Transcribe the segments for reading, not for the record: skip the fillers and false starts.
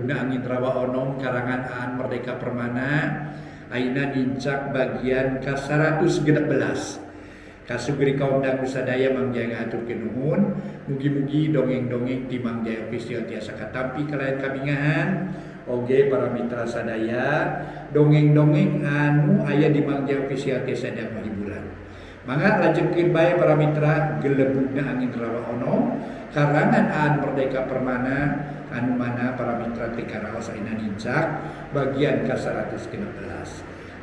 Gelebugna Angin Rawa Onom karangan Aan Merdeka Permana ayeuna nincak bagian ka 116. Kasugeri kaum dangu sadaya Mang Jaya ngaturkeun nuhun. Mugi-mugi dongeng-dongeng ti Mang Jaya Official tiasa katampi kalayan kabingahan. Oge para mitra sadaya, dongeng-dongeng anu aya di Mang Jaya Official tiasa dang hiburan. Mangga lajengkeun bae para mitra Gelebugna Angin Rawa Onom karangan Aan Merdeka Permana anu mana para mitra teh karaos ayeuna nincak bagian ka 116.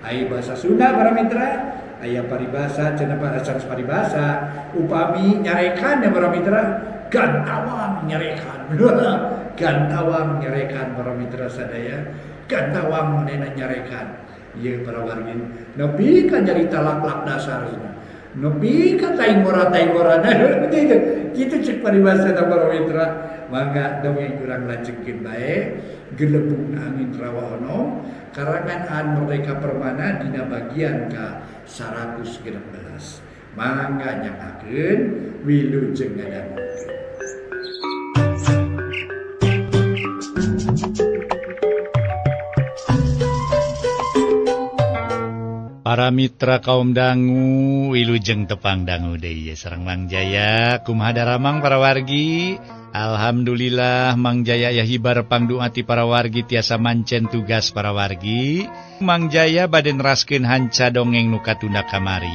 Aya bahasa Sunda para mitra, aya paribasa cenah bahasa paribasa upami nyarekan ya para mitra gantawang nyarekan. Gantawang nyarekan para mitra sadaya, gantawang manehna nyarekan. Ieu para wargi nepi ka nyarita laklak dasarna. Nepi ka taing-ngora kitu cek paribasa para mitra. Mangga dongeng urang lajengkeun bae Gelebugna Angin Rawa Onom karangan Aan Merdeka Permana dina bagian ka 116. Mangga nyangakeun wilujeng ngadangukeun. Para mitra kaum dangu wilujeng tepang dangu deui sareng Mang Jaya kumaha daramang para wargi. Alhamdulillah Mang Jaya ya hibar pangduati para wargi tiasa mancen tugas para wargi. Mang Jaya bade neraskeun hanca dongeng nu katunda kamari.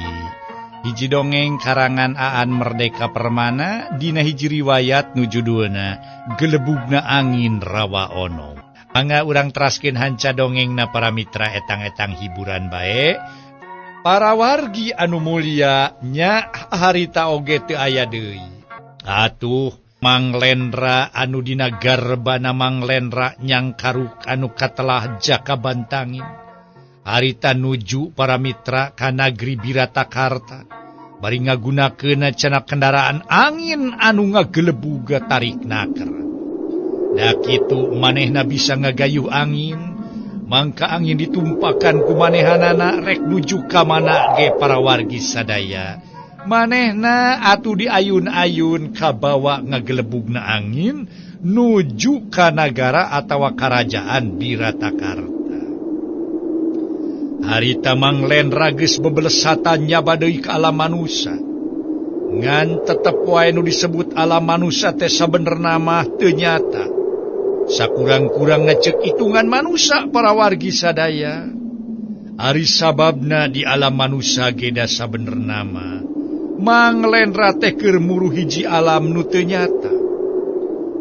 Hiji dongeng karangan Aan Merdeka Permana dina hiji riwayat nu judulna Gelebugna Angin Rawa Onom. Mangga urang teraskeun hanca dongengna para mitra etang-etang hiburan bae. Para wargi anu mulia nya harita oge teu aya deui. Atuh Mang Lendra anu dina garbana Mang Lendra nyang karuk anu katelah jaka bantangin. Harita nuju para mitra ka nagri Biratakarta. Bari ngagunakeun cenah kendaraan angin anu ngagelebuga tarik naker. Da kitu manehna bisa ngagayuh angin. Mangka angin ditumpakan ku manehanana rek nuju ka mana ge para wargi sadaya. Manehna atuh diayun-ayun kabawa ngagelebugna angin nuju ka nagara atawa karajaan Biratakarta. Harita Mang Lendra geus bebelesatan nyaba deui ka alam manusia. Ngan tetep wae nu disebut alam manusia teh sabenerna mah teu nyata. Sakurang-kurang ngecek hitungan manusia para wargi sadaya. Ari sababna di alam manusia geda sabenerna mah Mang Lendra teh keur muruh hiji alam nu teu nyata.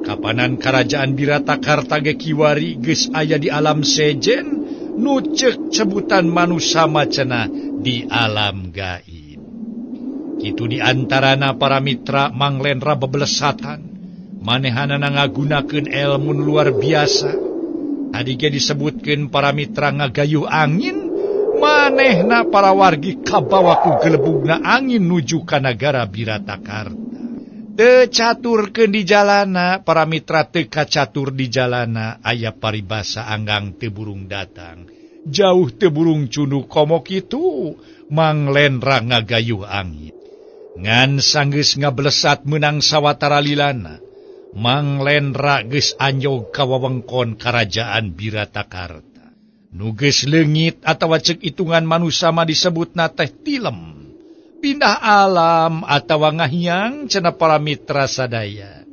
Kapanan karajaan Biratakarta ge kiwari geus aya di alam sejen nu ceuk sebutan manusia macana di alam gaib. Kitu di antarana para mitra Mang Lendra bebelesatan. Manehanana ngagunakeun ilmu luar biasa. Tadi ge disebutkeun para mitra ngagayuh angin. Manehna para wargi kabawa ku gelebugna angin nuju ka nagara Biratakarta. Teu caturkeun di jalana para mitra teu kacatur di jalana aya paribasa anggang teu burung datang. Jauh teu burung cunduk komo kitu Mang Lendra ngagayuh angin. Ngan sanggeus ngablesat meunang sawatara lilana. Mang Lendra geus anjog ka wewengkon karajaan Biratakarta. Nu geus leungit atawa ceuk hitungan manusia mah disebutna teh tilem. Pindah alam atawa ngahiang cenah para mitra sadaya.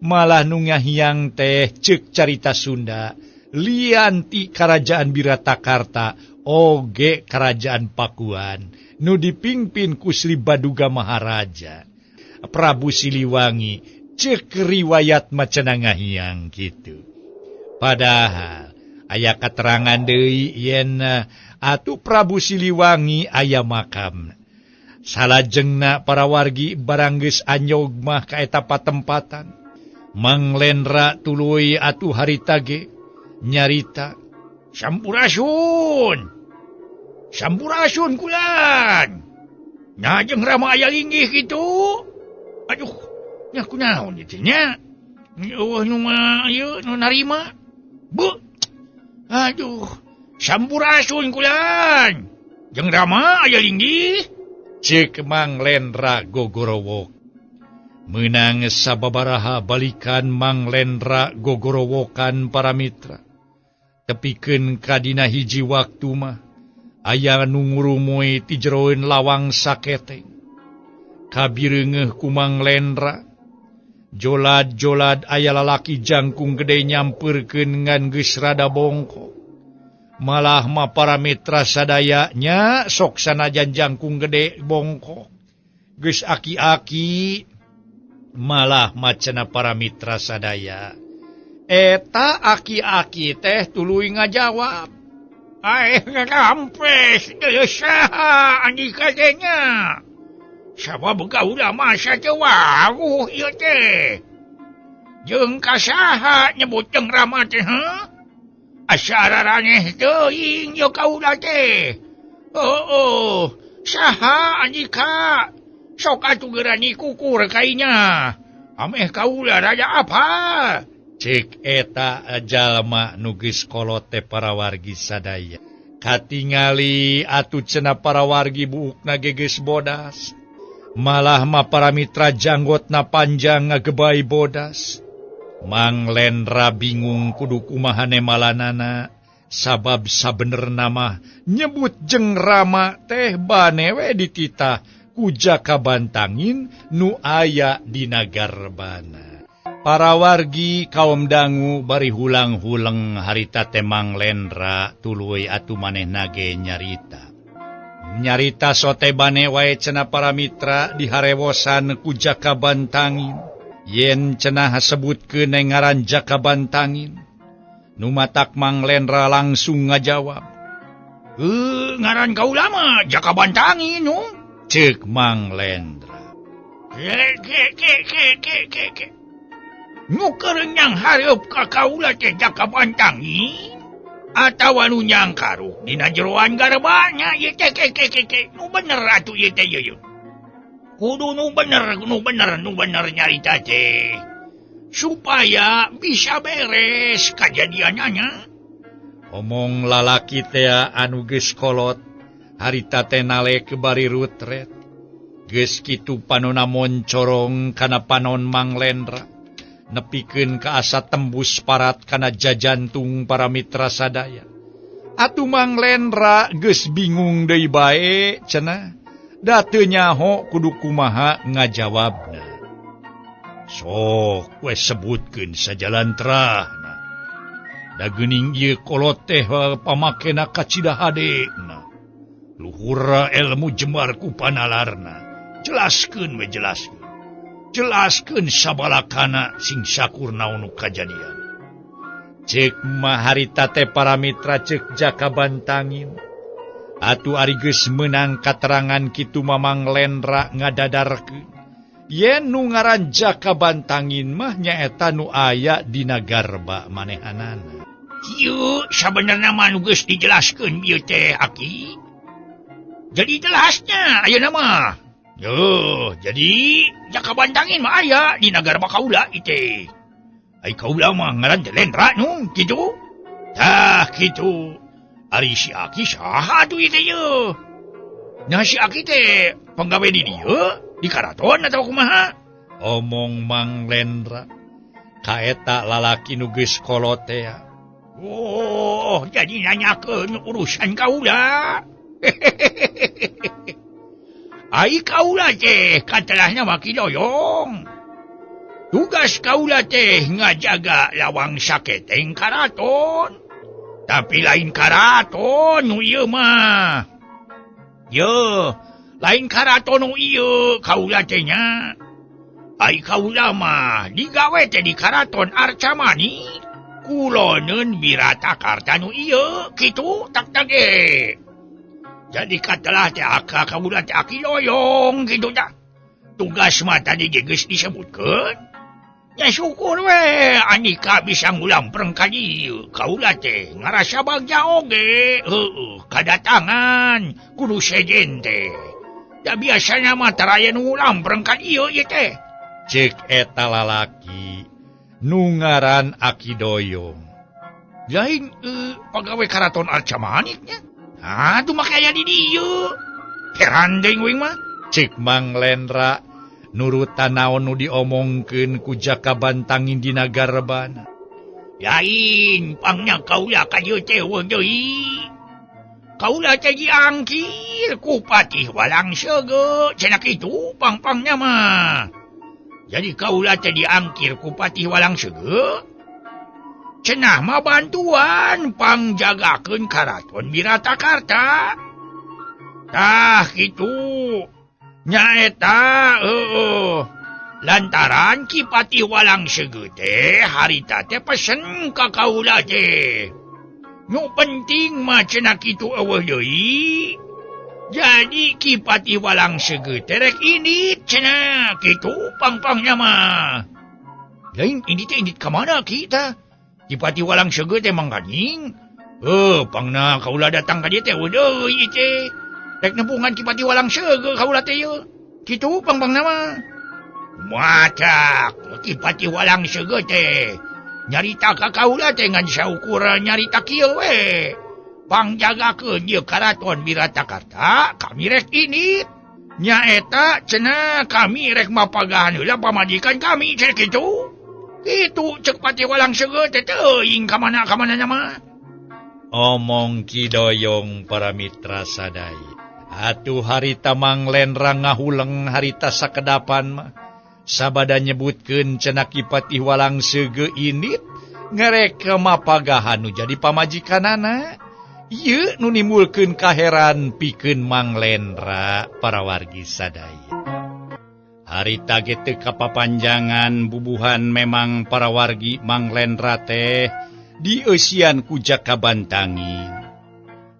Malah nu ngahiang teh ceuk carita Sunda lian ti karajaan Biratakarta oge kerajaan Pakuan nu dipingpin ku Sri Baduga Maharaja. Prabu Siliwangi cek riwayat macana ngahiang gitu. Padahal aya katerangan deui yen atuh Prabu Siliwangi aya makam. Salajengna para wargi barang geus anjog mah ka eta patempatan. Mang Lendra tuluy atuh harita ge nyarita, "Sampurasun. Sampurasun kulan. Nya jeung rama aya linggih kitu." Aduh. Nya kunaon ieu nya? Eueuh nu mah ieu nu narima. Bu. Aduh, sampurasun kulan. Jeung rama aya linggih. Ceuk Mang Lendra gogorowok. Menang sababaraha balikan Mang Lendra gogorowokan para mitra. Tepikeun kadina hiji waktu mah aya nu ngurumoy ti jeroeun lawang saketeng. Kabireungeuh ku Mang Lendra. Jolad-jolad aya lalaki jangkung gede nyamperkeun ngan geus rada bongkok. Malah mah para mitra sadaya nya sok sanajan jangkung gede bongkok. Geus aki-aki malah macana para mitra sadaya. Eta aki-aki teh tuluy ngajawab. Ngampes, saha andika teh nya. Sabab kaula masa jawab ieu teh. Jeung kasaha nyebut jeung Rama teh asa raneh teuing yo kaula teh. Saha andika? Sok atuh geurani kukur kainya. Ameh kaula raya apa? Cek eta jalma nu geus kolot teh para wargi sadaya. Katingali atuh cenah para wargi buukna ge geus bodas. Malah mah para mitra janggotna panjang ngagebai bodas. Mang Lendra bingung kudu kumaha malanana. Sabab sabenerna mah nyebut jeung Rama teh bane we dititah ku Jakabantangin nu aya dina garbana. Para wargi kaum dangu bari hulang-huleng harita teh Mang Lendra tuluy atuh manehna ge nyarita. Nyarita sote bane wae cenah para mitra diharewosan ku Jakabantangin. Yen cenah sebutkeun ngaran Jakabantangin. Nu matak Mang Lendra langsung ngajawab. Ngaran kaula mah Jakabantangin nu. Ceuk Mang Lendra. Nu keur nyang hareup ka kaula teh Jakabantangin. Atawa nu nyang karuh dina jeroan garbana ieu teh nu bener atuh ieu teh ieu. Kudu nu bener nyarita teh. Supaya bisa beres kajadiannya. Omong lalaki teh anu geus kolot harita teh nalek bari rutret. Geus kitu panonna moncorong kana panon Mang Lendra. Nepikeun ka asa tembus parat kana jajantung para mitra sadaya. Atuh Mang Lendra geus bingung deui bae cenah. Da teu nyaho kudu kumaha ngajawabna. Sok we sebutkeun sajalan terahna. Da geuning ieu kolot teh pamakena kacida hadena. Luhur ilmu jembar ku panalarna. Jelaskeun we jelaskeun. Jelaskeun sabalakana sing sakurna nu kajadian. Cek mah harita teh para mitra cek Jakabantangin. Atuh ari geus meunang katerangan kitu Mang Lendra ngadadarkeun. Yen nu ngaran Jakabantangin mah nyaeta nu aya dina garba manehanana. Ieu sabenerna mah nu geus dijelaskeun ieu teh Aki. Jadi jelasnya ayeuna mah. Yo, jadi Jakabantangin mah aya di garba kaula ite. Ai kaula mah ngaran Lendra nu kitu. Tah kitu. Ari si Aki saha atuh ieu teh yeuh? Nah si Aki teh panggawe di dieu di karaton atawa kumaha? Omong Mang Lendra. Kaeta lalaki nu geus kolot teh. Oh, jadi nanyakeun urusan kaula. Ai kaula teh katelahna maki doyong. Tugas kaula teh ngajaga lawang saketeng karaton. Tapi lain karaton nu ieu mah. Yo, lain karaton nu ieu kaula teh nya. Ai kaula mah digawe teh di karaton Arcamani. Kuloneun Wiratakarta nu ieu kitu tak tage. Jadi katelah teh aka kaula teh aki loyong gitu dah. Tugas mah tadi geus disebutkeun. Ya syukur we andika bisa ngulampreng ka dieu. Kaula teh ngarasa bagja oge. Kadatangan kudu sejen teh. Da biasana mah taraya nu ngulampreng ka dieu ieu teh. Cek eta lalaki nu ngaran Aki Doyong. Lain pagawe karaton Arcamani nya. Aduh makanya di dieu. Heran deui wing mah. Cek Mang Lendra nurut tanaon nu diomongkeun ku Jakabantangin dina garbana. Lain pangnya kaula kayu teh deui. Kaula teh diangkir ku Patih Walang Sege, cenah kitu pangpangnya mah. Jadi kaula teh diangkir ku Patih Walang Sege. Cenah mah bantuan pangjagakeun karaton Wiratakarta. Tah kitu. Nyaeta lantaran Ki Patih Walang Sege teh harita teh pesen ka kaula teh. Nu penting mah cenah kitu eueuh deui. Jadi Ki Patih Walang Sege teh rek indit cenah kitu pangpangnya mah. Lain indit ka mana kita? Ki Patih Walang Sege teh mangganing. Pangna kaula datang ka dieu teh deui teh. Rek nempungan Ki Patih Walang Sege kaula teh yeuh. Kitu pangpangna mah. Matak Ki Patih Walang Sege teh nyarita ka kaula teh ngan saukuran nyarita kieu we. Pangjagakeun ieu karaton Wiratakarta kami rek ini. Nyaeta cenah kami rek mapagahan heula pamajikan kami cenah kitu. Kitu ceuk Patih Walang Sege teh teuing ka mana-kamana mah. Omong Ki Doyong para mitra sadaya. Atuh harita Manglendra ngahuleng harita sakedapan mah. Sabada nyebutkeun cenah Ki Patih Walang Sege indit ngerek mapagahan nu jadi pamajikanana. Ieu nu nimbulkeun kaheran pikeun Manglendra para wargi sadaya. Harita ge teu kapapanjangan bubuhan memang para wargi Manglendra teh dieusian ku Jakabantangin.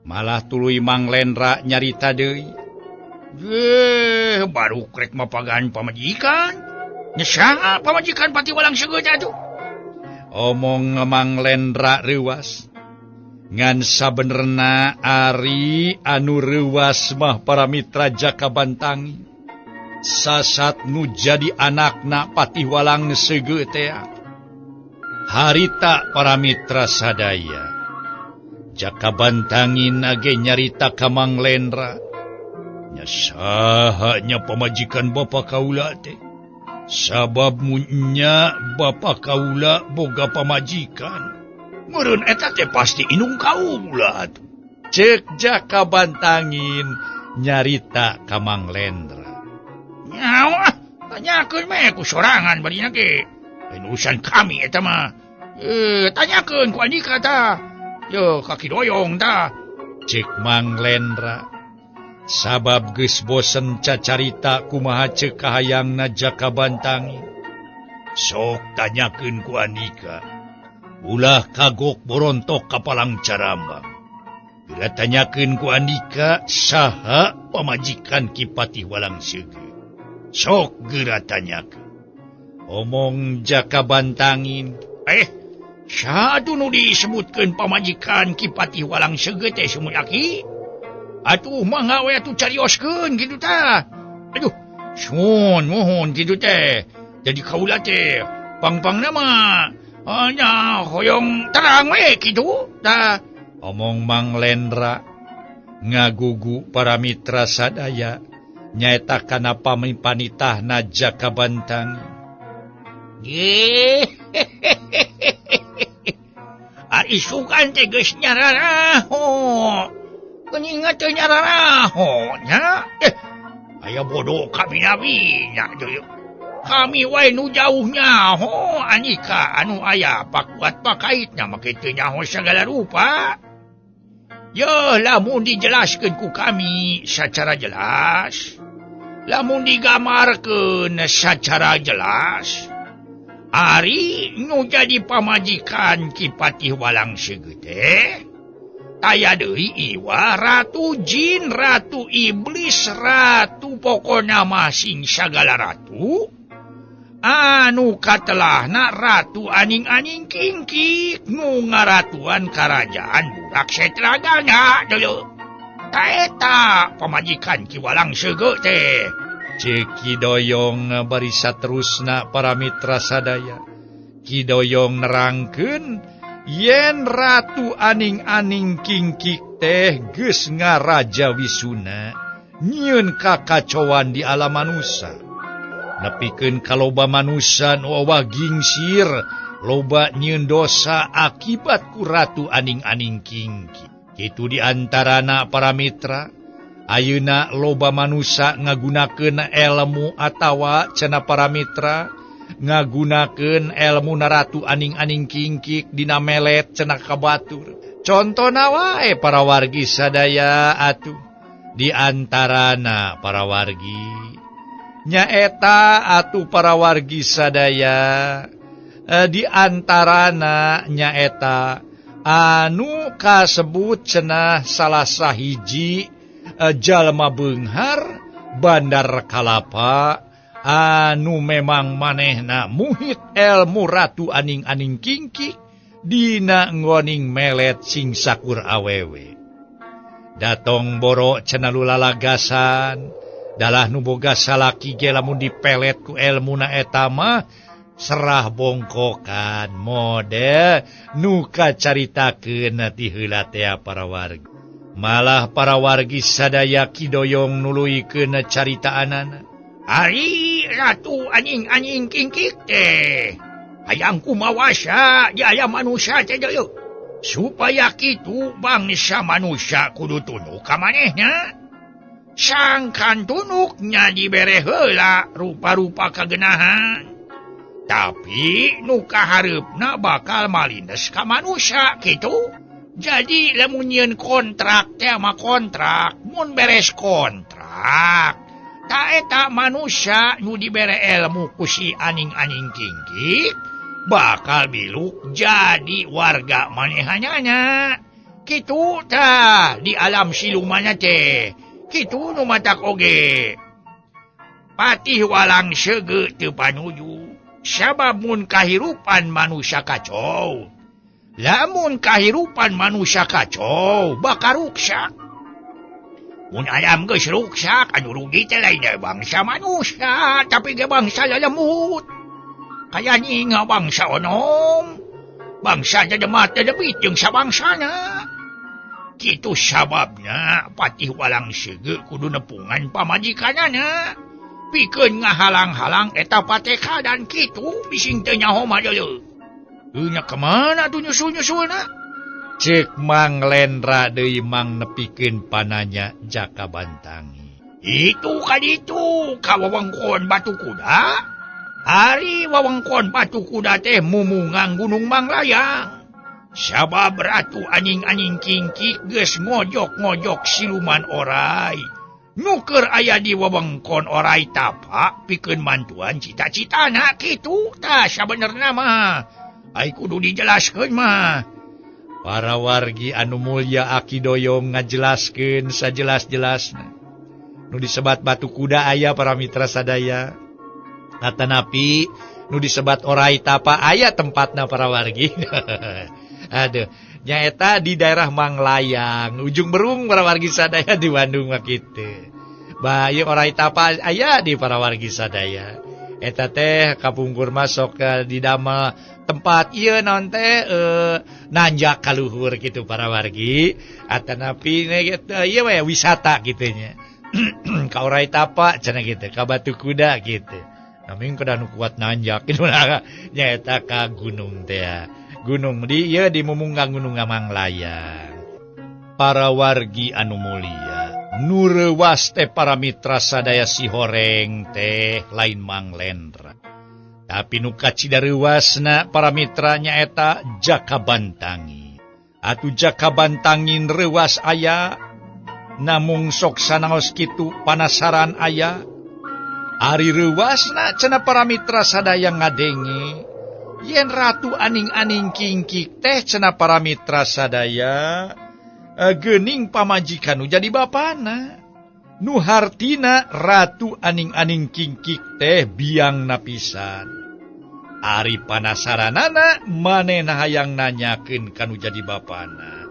Malah tuluy Manglendra nyarita deui. Baru krek mapagahan pamajikan. Nya pamajikan Patih Walang Sege teh atuh. Omong Manglendra reuwas. Ngan sabenerna ari anu reuwas mah para mitra Jakabantangin. Sasat nu jadi anakna Patih Walang Sege teh. Harita para mitra sadaya. Jakabantangin age nyarita ka Manglendra. Nya saha nya pamajikan bapa kaula teh. Sabab munnya bapa kaula boga pamajikan. Meureun eta teh pasti indung kaula atuh. Ceuk Jakabantangin nyarita ka Manglendra. Nyawa, tanyakeun meh ku sorangan badina ge. Lain urusan kami eta mah. Tanyakeun ku Andika tah. Yo ka Ki Doyong tah. Ceuk Manglendra. Sabab geus bosen cacarita kumaha ceuk kahayangna Jakabantangin. Sok tanyakeun ku Andika. Ulah kagok borontok ka Palang Carambang. Bila tanyakeun ku Andika saha pamajikan Ki Patih Walang Sege. Sok geura tanyakeun. Omong Jakabantangin. Saha nu disebutkeun pamajikan Ki Patih Walang Sege teh sumulaki? Atuh mangga we atuh carioskeun kitu tah. Aduh, sun mohon kitu teh. Jadi kaula teh pangpangna mah nya hoyong terang we kitu tah. Omong Manglendra ngagugu para mitra sadaya nyaeta kana pamipanitahna Jakabantangin. Ari sukan teh geus nyararaho. Keningat teh nyararaho nya. Aya bodoh kami nabi nya deui. Kami wae nu jauh nyaho Andika anu aya pakuat pakaitna make teu nyaho sagala rupa. Yo lamun dijelaskeun ku kami secara jelas. Lamun digamarkeun secara jelas. Ari nu jadi pamajikan Ki Patih Walang Sege teh aya deui iwa ratu jin, ratu iblis, ratu pokona masing sagala ratu. Anu katelahna ratu aning-aning kingkik nu ngaratuan karajaan budak Setragana deuleu. Ta eta pamajikan Ki Walang Sege teh. Ceuk Ki Doyong bari saterusna para mitra sadaya. Ki Doyong nerangkeun yen ratu aning-aning kingkik teh geus ngaraja wisuna nyieun kakacoan di alam manusia. nepikeun ka loba manusia nu owah gingsir, loba nyieun dosa akibat ku ratu aning-aning kingki. Kitu di antarana para mitra, ayeuna loba manusia ngagunakeun ilmu atawa cenah para mitra ngagunakeun ilmu na ratu aning-aning kingkik dina melet cenah ka batur. Contona wae para wargi sadaya atuh. Di antarana para wargi nyaeta atuh para wargi sadaya, di antarana nyaeta anu kasebut cenah salah sahiji jalma beunghar Bandar Kalapa anu memang manehna muhit ilmu ratu aning-aning kingki dina ngoning melet sing sakur awewe. Datong boro cenah lulalagasan, dalah nu boga salaki ge lamun dipelet ku ilmuna eta mah serah bongkokan mode nu kacaritakeun ti heula teh para wargi. Malah para wargi sadaya kidoyong nuluykeun caritaanana. Ari ratu anjing-anjing kingkik teh hayang kumawasa di aya manusia teh deui. Supaya kitu bangsa manusia kudu tunduk ka manehna. Sangkan tunduknya dibere heula rupa-rupa kagenahan. Tapi nu kahareupna bakal malindes ka manusia kitu. Jadi lamun nyieun kontrak teh mah kontrak, mun beres kontrak ta eta manusia nu dibere ilmu ku si aning-aning kingkik bakal biluk jadi warga manehanyana. Kitu tah di alam silumana teh. Kitu nu matak oge. Patih walang sege teu panuju. Sabab mun kahirupan manusia kacau. Lamun kahirupan manusia kacau bakal ruksak. Mun alam geus ruksak anu rugi teh lain bangsa manusia tapi ge bangsa lalemut. Kaya nyinga bangsa onom, bangsa jademat dedebit jeung sabangsana. Kitu sababna patih walang sege kudu nepungan pamajikanana. Pikeun ngahalang-halang eta pateka dan kitu bising teu nyaho mah deuleu. Nya kemana tuh nyusul-nyusulna? Cek Mang Lendra deui mang nepikeun pananya Jaka Bantangi. Itu kaditu ka wewengkon Batu Kuda. Ari wewengkon Batu Kuda teh mumungang Gunung Manglayang. Sabab ratu anjing-anjing kingkik geus ngojok-ngojok siluman orai. Nuker aya di wewengkon orai tapak pikeun mantuan cita-citana kitu tah sabenerna mah. Ai kudu dijelaskeun mah. Para wargi anu mulya Aki Doyong ngajelaskeun sajelas-jelasna. Nu disebat Batu Kuda aya para mitra sadaya. Atanapi nu disebat orai tapa aya tempatna para wargi. Aduh, nyaeta di daerah Manglayang, ujung berung para wargi sadaya di Bandung mah kitu. Bae orai tapa aya di para wargi sadaya. Eta teh kapungkur masuk ke di dama tempat ieu naon teh nanjak ka luhur kitu para wargi. Atanapi ieu we wisata kitu nya. Ka orai tapa cenah kitu, ka Batu Kuda kitu. Naming kada nu kuat nanjak kitu nyaeta ka gunung teh. Gunung di ieu di mumunggang Gunung Manglayang. Para wargi anu mulia, nu reuwas teh para mitra sadaya si horeng teh lain Mang Lendra. Tapi nu kacidareuwasna para mitra nyaeta Jaka Bantangi. Atuh Jaka Bantangin reuwas aya, namung sok sanaos kitu panasaran aya. Ari reuwasna cenah para mitra sadaya ngadenge yen ratu aning-aning kingkik teh cenah para mitra sadaya geuning pamajikan nu jadi bapana. Nu hartina ratu aning-aning kingkik teh biangna pisan. Ari panasaranana manehna hayang nanyakeun kanu jadi bapana.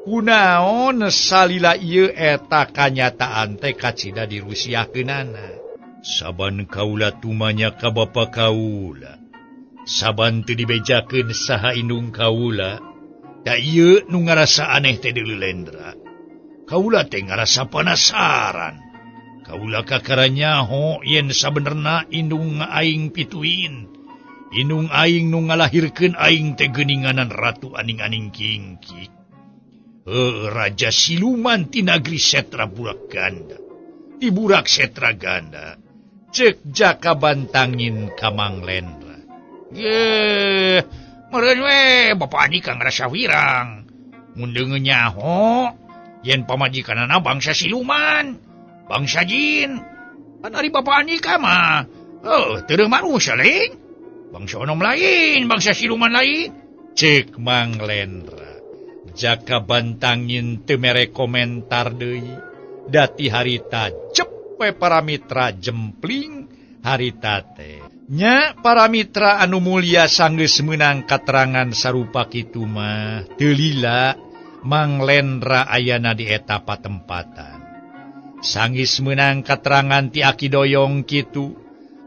Kunaon salila ieu eta kanyataan teh kacida dirusiakeunana. Saban kaula tumanya ka bapa kaula. Saban teu dibejakeun saha indung kaula. Da ieu nu ngarasa aneh teh deuleu Lendra. Kaula teh ngarasa penasaran. Kaula kakaranya ho yen sabenerna indung aing pituin. Indung aing nu ngalahirkeun aing teh geuninganan ratu aning-aning kingki. Raja siluman ti nagri Setra Burak Ganda. Ti Burak Setra Ganda. Cek jaka bantangin ka Mang Lendra. Meureun we bapak ani kang rasa wirang. Mun deungeun nyaho yen pamajikanana bangsa siluman. Bangsa jin, kan ari bapak ani mah, teu manusia lain, bangsa onom lain, bangsa siluman lain. Cek Mang Lendra, jaka bantangin teu mere komentar deui. Dati harita cepe para mitra jempling harita teh. Nya para mitra anu mulia sanggeus meunang katerangan sarupa kitu mah, teu lila Mang Lendra ayana di eta patempatan. Sangis menang katerangan ti Aki Doyong kitu,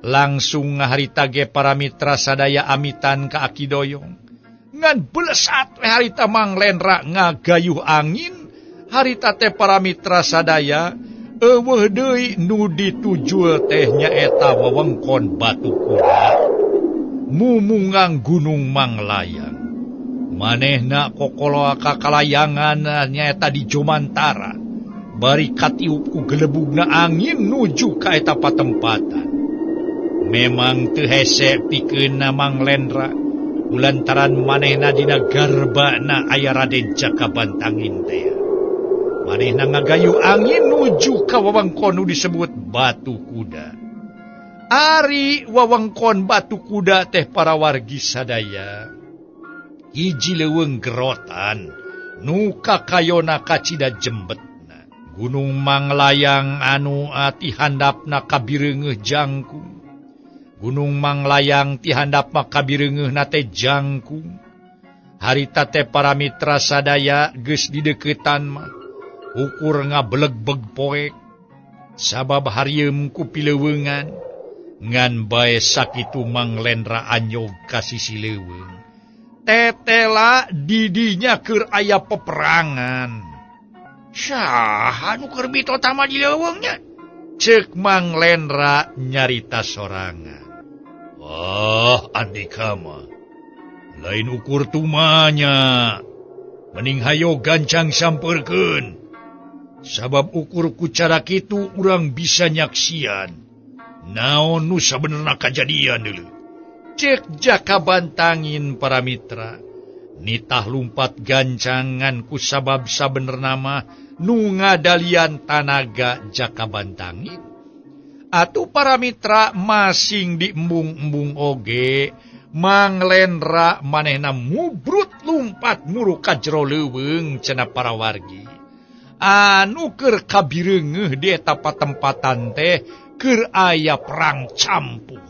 langsung ngaharita ge para mitra sadaya amitan ka Aki Doyong. Ngan belesat we harita Mang Lendra ngagayuh angin, harita teh para mitra sadaya eueuh deui nu ditujul teh nyaeta wewengkon Batu Kuda, mumungang Gunung Manglayang. Manehna kokoloa kakalayangan nyaeta di Jomantara. Bari katiup ku gelebugna angin nuju ka eta patempatan. Memang teu hese pikeun Mang Lendra, ulantaran manehna dina garbana aya Raden Jakabantangin teh. Manehna ngagayuh angin nuju ka wewengkon nu disebut Batu Kuda. Ari wewengkon Batu Kuda teh para wargi sadaya, hiji leuweung gerotan nu kakayona kacida jembet. Gunung Manglayang anu ti handapna kabireungeuh jangkung. Gunung Manglayang ti handapna kabireungeuhna teh jangkung. Harita teh para mitra sadaya geus di deukeutan mah ukur ngabelegbeg poek. Sabab harieum ku pileuweungan ngan bae sakitu Mang Lendra anyog ka sisi leuweung. Tetela didinya keur aya peperangan. Saha nu keur bitota mah di leuweungnya? Cek Mang Lendra nyarita sorangan. Andika mah lain ukur tumanya. Mending hayo gancang sampeurkeun. Sabab ukur ku cara kitu urang bisa nyaksian naon nu sabenerna kajadian deuleu. Cek Jakabantangin para mitra. Nitah lumpat gancangan ku sabab sabenerna mah nu ngadalian tanaga Jakabantangin. Atuh para mitra masing di embung-embung oge, Mang Lendra manehna mubrut lumpat muru ka jero leuweung cenah para wargi. Anu keur kabireungeuh di eta patempatan teh keur aya perang campuh.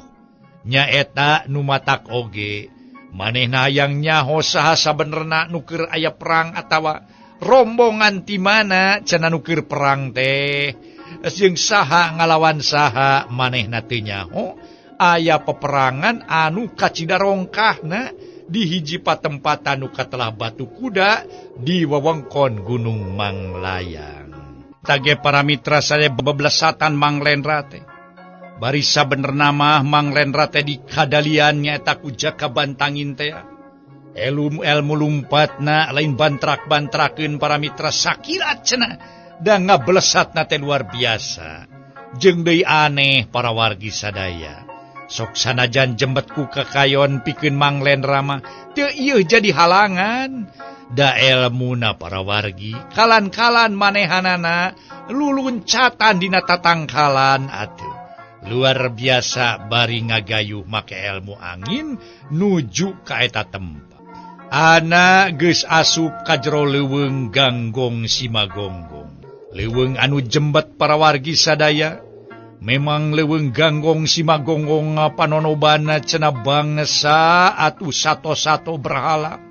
Nyaeta nu matak oge. Manehna hayang nyaho saha sabenerna nu keur aya perang atawa rombongan ti mana cenah nu keur perang teh. Jeung saha ngalawan saha manehna teu nyaho. Aya peperangan anu kacida rongkahna di hiji patempatan nu katelah Batu Kuda di wewengkon Gunung Manglayang. Tage para mitra saya beblesatan Mang Lendra teh. Bari sabenerna mah Mang Lendra teh di kadalian nyaeta ku Jakabantangin teh. Ilmu lumpatna lain bantrak-bantrakeun para mitra sakilat cenah da ngablesatna teh luar biasa. Jeung deui aneh para wargi sadaya. Sok sanajan jembetku kakayon pikeun Mang Lendra mah teu ieu jadi halangan. Da ilmuna para wargi kalan-kalan manehanana luluncatan dina tatangkalan atuh. Luar biasa bari ngagayuh make ilmu angin nuju ka eta tempat. Ana geus asup ka jero leuweung Ganggong Simagonggong. Leuweung anu jembet para wargi sadaya. Memang leuweung Ganggong Simagonggong panonobana cenah bangsa atuh sato-sato berhala.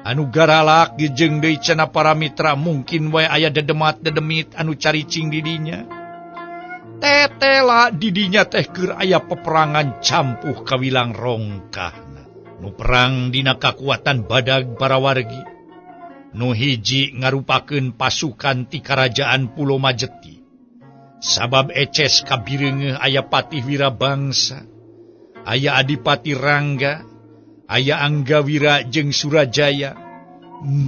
Anu garalak jeung deui cenah para mitra mungkin wae aya dedemat-dedemit anu caricing di dinya. Tetela didinya teh keur aya peperangan campuh kawilang rongkahna. Nu perang dina kakuatan badag para wargi. Nu hiji ngarupakeun pasukan ti Karajaan Pulo Majeti. Sabab eces kabirenge aya Patih Wirabangsa, aya Adipati Rangga, aya Anggawira jeung Surajaya,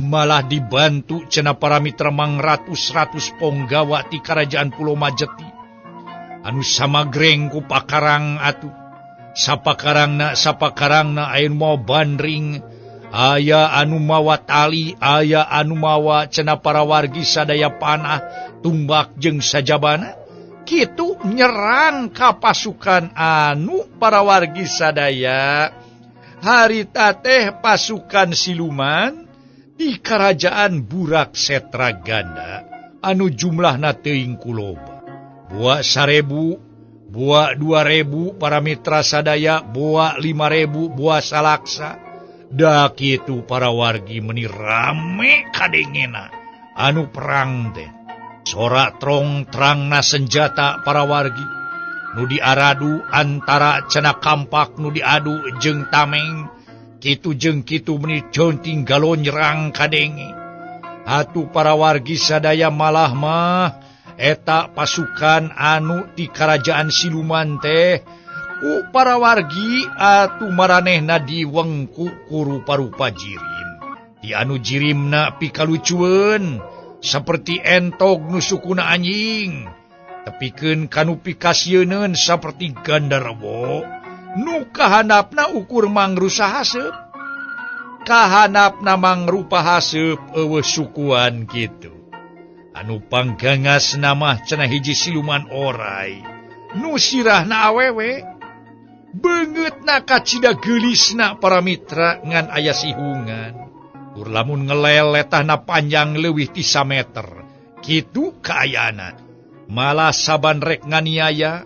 malah dibantu cenah para mitra mangratus-ratus ponggawa ti Karajaan Pulau Majeti. Anu samagreng ku pakarang atuh. Sapakarangna aya nu mawa bandring, aya anu mawa tali, aya anu mawa cenah para wargi sadaya panah, tumbak jeung sajabana. Kitu nyerang ka pasukan anu para wargi sadaya. Harita teh pasukan siluman di Karajaan Burak Setraganda anu jumlahna teuing kuloba. Buah 1000, buah 2000 para mitra sadaya, buah 5000 buah salaksa. Da kitu para wargi meni rame kadengena anu perang teh. Sorak trong terangna senjata para wargi. Nu diaradu antara cenah kampak nu diadu jeung tameng. Kitu jeung kitu meni jonting galon nyerang kadenge. Atuh para wargi sadaya malah mah eta pasukan anu di Karajaan Siluman teh ku para wargi atuh maranehna diwengku ku rupa-rupa jirim. Di anu jirimna pikalucueun saperti entog nu sukuna anjing, tepikeun kanu pikasieun saperti gandarwo. Nu kahandapna ukur mangrusa haseup, kahandapna mangrupa haseup eueuh sukuan kitu. Anu panggangas namah cenah hiji siluman oray, nu sirahna awewe, beungeutna kacida geulisna para mitra ngan aya sihungan. Tur lamun ngeleletahna panjang leuwih ti 1 meter, kitu kaayana. Malah saban rek nganiaya,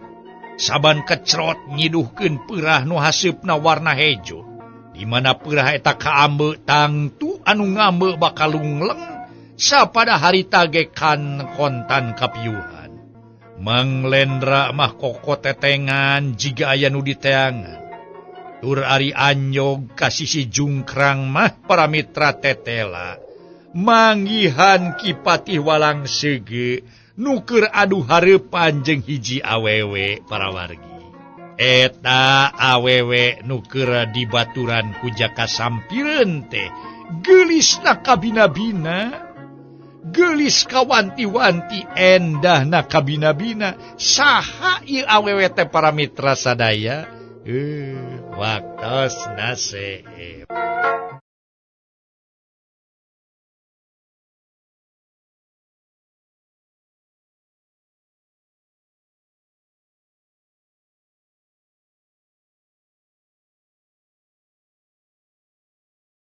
saban kecrot nyiduhkeun peurah nu haseupna warna hejo. Di mana peurah eta kaambe tangtu anu ngambe bakal lungleng sapada harita gekan kontan kapiuhan. Mang Lendra mah koko tetengan jiga aya nu diteangan. Tur ari anyog ka sisi jungkrang mah para mitra tetela. Manggihan Ki Patih Walang Sege nu keur adu hareupan jeung hiji awewe para wargi. Eta awewe nu keur dibaturan ku jaka sampireun teh geulisna kabina-bina. Gelis kawanti-wanti endahna kabina-bina. Saha ieu awewe teh para mitra sadaya? Waktosna seep.